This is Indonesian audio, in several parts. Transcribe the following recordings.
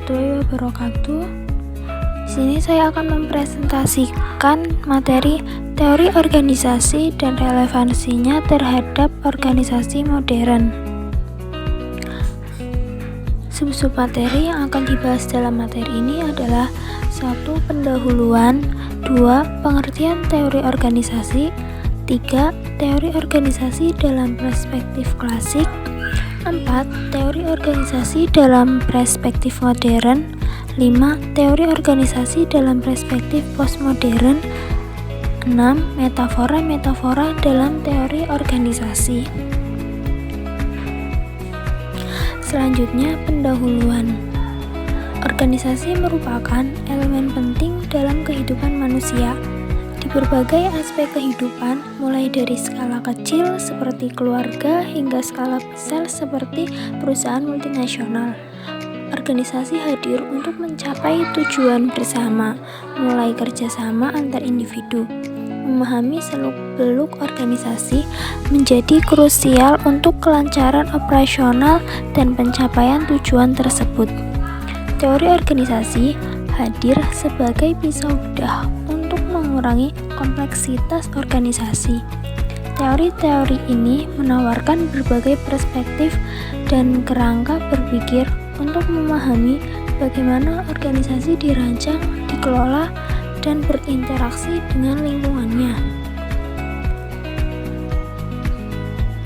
warahmatullahi wabarakatuh. Di sini saya akan mempresentasikan materi teori organisasi dan relevansinya terhadap organisasi modern. Sub-sub materi yang akan dibahas dalam materi ini adalah 1. Pendahuluan, 2. Pengertian teori organisasi, 3. Teori organisasi dalam perspektif klasik, 4. Teori organisasi dalam perspektif modern, 5. Teori organisasi dalam perspektif postmodern, 6. Metafora dalam teori organisasi. Selanjutnya, pendahuluan. Organisasi merupakan elemen penting dalam kehidupan manusia di berbagai aspek kehidupan, mulai dari skala kecil seperti keluarga hingga skala besar seperti perusahaan multinasional. Organisasi hadir untuk mencapai tujuan bersama, mulai kerjasama antar individu. Memahami seluk-beluk organisasi menjadi krusial untuk kelancaran operasional dan pencapaian tujuan tersebut. Teori organisasi hadir sebagai pisau bedah untuk mengurangi kompleksitas organisasi. Teori-teori ini menawarkan berbagai perspektif dan kerangka berpikir untuk memahami bagaimana organisasi dirancang, dikelola, dan berinteraksi dengan lingkungannya.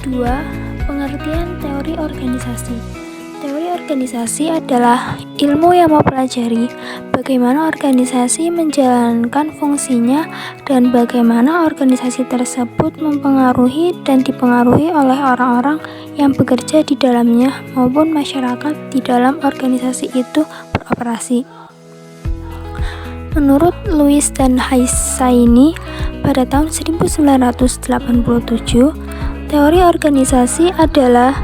2. Pengertian teori organisasi. Teori organisasi adalah ilmu yang mempelajari bagaimana organisasi menjalankan fungsinya dan bagaimana organisasi tersebut mempengaruhi dan dipengaruhi oleh orang-orang yang bekerja di dalamnya maupun masyarakat di dalam organisasi itu beroperasi. Menurut Lewis dan Hussaini pada tahun 1987, teori organisasi adalah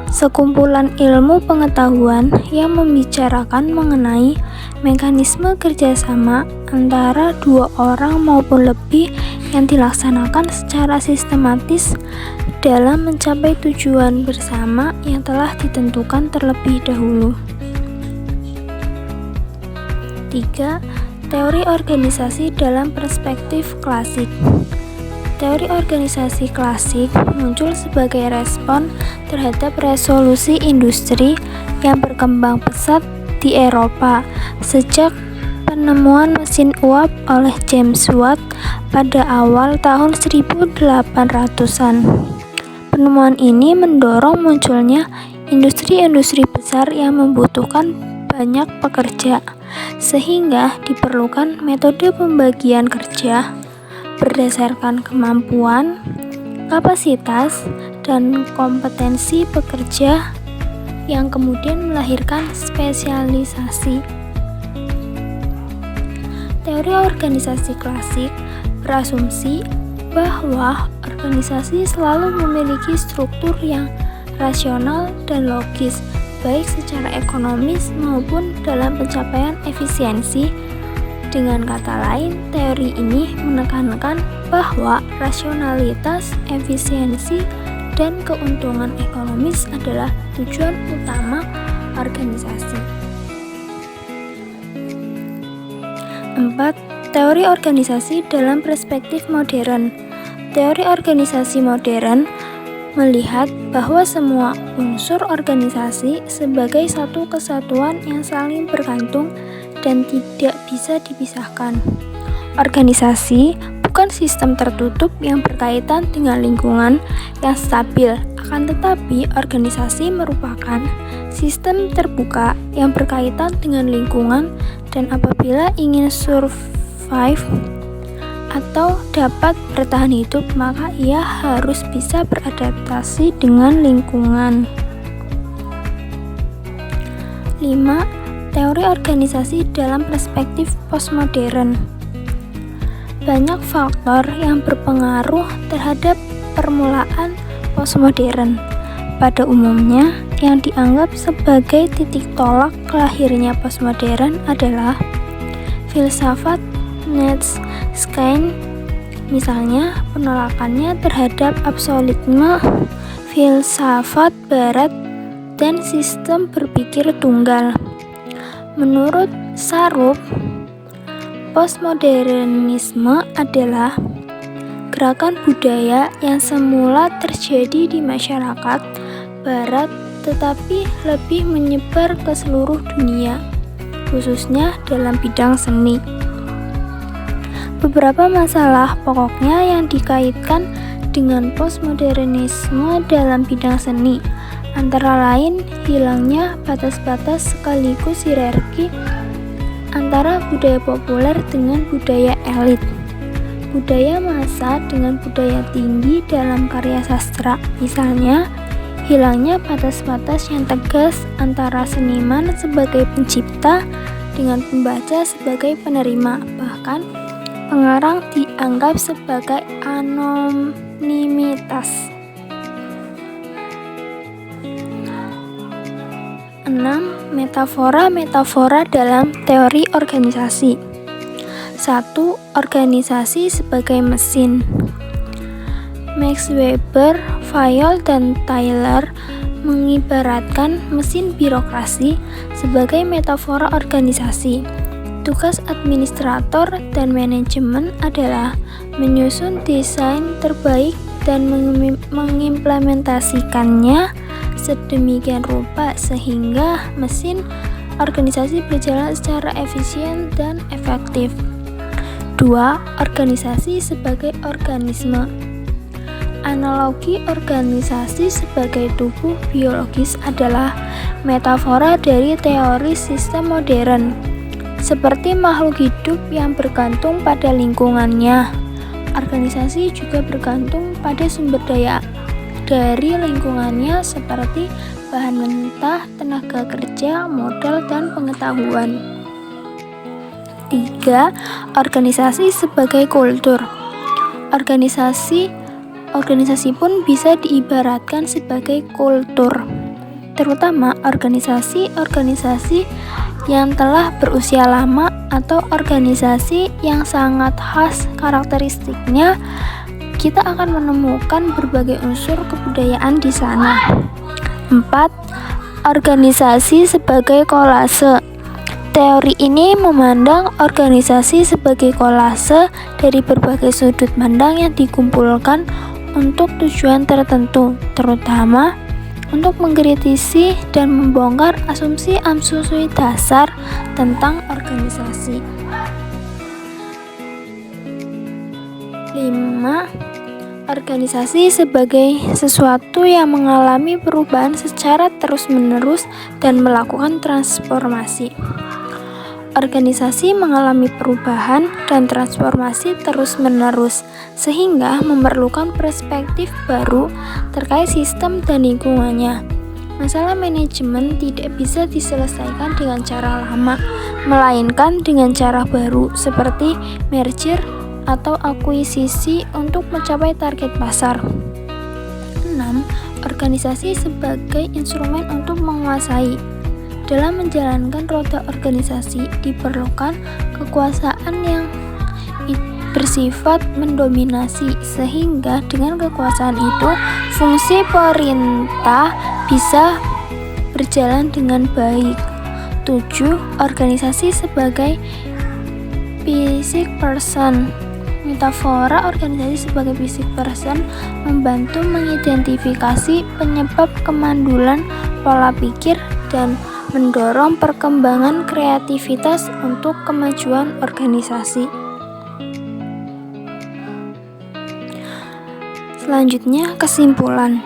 sekumpulan ilmu pengetahuan yang membicarakan mengenai mekanisme kerjasama antara dua orang maupun lebih yang dilaksanakan secara sistematis dalam mencapai tujuan bersama yang telah ditentukan terlebih dahulu. 3. Teori organisasi dalam perspektif klasik. Teori organisasi klasik muncul sebagai respon terhadap revolusi industri yang berkembang pesat di Eropa sejak penemuan mesin uap oleh James Watt pada awal tahun 1800-an. Penemuan ini mendorong munculnya industri-industri besar yang membutuhkan banyak pekerja, sehingga diperlukan metode pembagian kerja berdasarkan kemampuan, kapasitas, dan kompetensi pekerja yang kemudian melahirkan spesialisasi. Teori organisasi klasik berasumsi bahwa organisasi selalu memiliki struktur yang rasional dan logis, baik secara ekonomis maupun dalam pencapaian efisiensi. Dengan kata lain, teori ini menekankan bahwa rasionalitas, efisiensi, dan keuntungan ekonomis adalah tujuan utama organisasi. 4. Teori organisasi dalam perspektif modern. Teori organisasi modern melihat bahwa semua unsur organisasi sebagai satu kesatuan yang saling bergantung dan tidak bisa dipisahkan. Organisasi bukan sistem tertutup yang berkaitan dengan lingkungan yang stabil, akan tetapi organisasi merupakan sistem terbuka yang berkaitan dengan lingkungan, dan apabila ingin survive atau dapat bertahan hidup, maka ia harus bisa beradaptasi dengan lingkungan. 5. Teori organisasi dalam perspektif postmodern. Banyak faktor yang berpengaruh terhadap permulaan postmodern. Pada umumnya, yang dianggap sebagai titik tolak lahirnya postmodern adalah filsafat Nietzsche, misalnya penolakannya terhadap absolutisme, filsafat barat, dan sistem berpikir tunggal. Menurut Sarup, postmodernisme adalah gerakan budaya yang semula terjadi di masyarakat Barat tetapi lebih menyebar ke seluruh dunia, khususnya dalam bidang seni. Beberapa masalah pokoknya yang dikaitkan dengan postmodernisme dalam bidang seni, antara lain hilangnya batas-batas sekaligus hierarki antara budaya populer dengan budaya elit, budaya massa dengan budaya tinggi dalam karya sastra. Misalnya, hilangnya batas-batas yang tegas antara seniman sebagai pencipta dengan pembaca sebagai penerima. Bahkan, pengarang dianggap sebagai anonimitas. 6. Metafora dalam teori organisasi. 1. Organisasi sebagai mesin. Max Weber, Fayol, dan Taylor mengibaratkan mesin birokrasi sebagai metafora organisasi. Tugas administrator dan manajemen adalah menyusun desain terbaik dan mengimplementasikannya sedemikian rupa sehingga mesin organisasi berjalan secara efisien dan efektif. 2. Organisasi sebagai organisme. Analogi organisasi sebagai tubuh biologis adalah metafora dari teori sistem modern, seperti makhluk hidup yang bergantung pada lingkungannya. Organisasi juga bergantung pada sumber daya dari lingkungannya seperti bahan mentah, tenaga kerja, modal, dan pengetahuan. 3. Organisasi sebagai kultur. Organisasi pun bisa diibaratkan sebagai kultur, terutama organisasi-organisasi yang telah berusia lama atau organisasi yang sangat khas karakteristiknya. Kita akan menemukan berbagai unsur kebudayaan di sana. 4. Organisasi sebagai kolase. Teori ini memandang organisasi sebagai kolase dari berbagai sudut pandang yang dikumpulkan untuk tujuan tertentu, terutama untuk mengkritisi dan membongkar asumsi-asumsi dasar tentang organisasi. 5. Organisasi sebagai sesuatu yang mengalami perubahan secara terus-menerus dan melakukan transformasi. Organisasi mengalami perubahan dan transformasi terus-menerus, sehingga memerlukan perspektif baru terkait sistem dan lingkungannya. Masalah manajemen tidak bisa diselesaikan dengan cara lama, melainkan dengan cara baru, seperti merger atau akuisisi untuk mencapai target pasar. 6. Organisasi sebagai instrumen untuk menguasai. Dalam menjalankan roda organisasi diperlukan kekuasaan yang bersifat mendominasi, sehingga dengan kekuasaan itu fungsi pemerintah bisa berjalan dengan baik. 7. Organisasi sebagai physic person. Metafora organisasi sebagai physic person membantu mengidentifikasi penyebab kemandulan pola pikir dan mendorong perkembangan kreativitas untuk kemajuan organisasi. Selanjutnya, kesimpulan.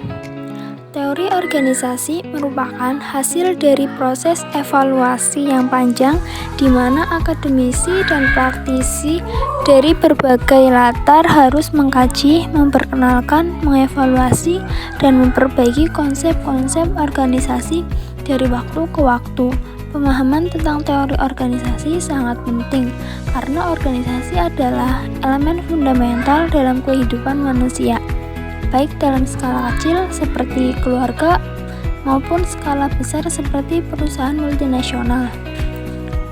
Teori organisasi merupakan hasil dari proses evaluasi yang panjang di mana akademisi dan praktisi dari berbagai latar harus mengkaji, memperkenalkan, mengevaluasi, dan memperbaiki konsep-konsep organisasi dari waktu ke waktu. Pemahaman tentang teori organisasi sangat penting karena organisasi adalah elemen fundamental dalam kehidupan manusia, baik dalam skala kecil seperti keluarga maupun skala besar seperti perusahaan multinasional.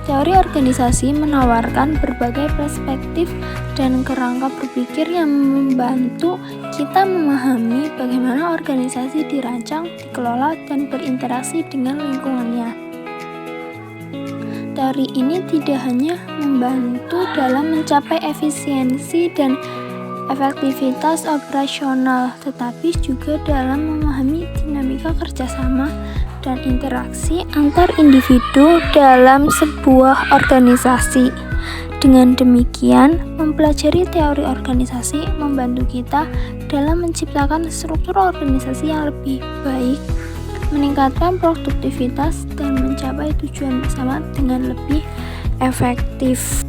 Teori organisasi menawarkan berbagai perspektif dan kerangka berpikir yang membantu kita memahami bagaimana organisasi dirancang, dikelola, dan berinteraksi dengan lingkungannya. Teori ini tidak hanya membantu dalam mencapai efisiensi dan efektivitas operasional, tetapi juga dalam memahami dinamika kerjasama dan interaksi antar individu dalam sebuah organisasi. Dengan demikian, mempelajari teori organisasi membantu kita dalam menciptakan struktur organisasi yang lebih baik, meningkatkan produktivitas, dan mencapai tujuan bersama dengan lebih efektif.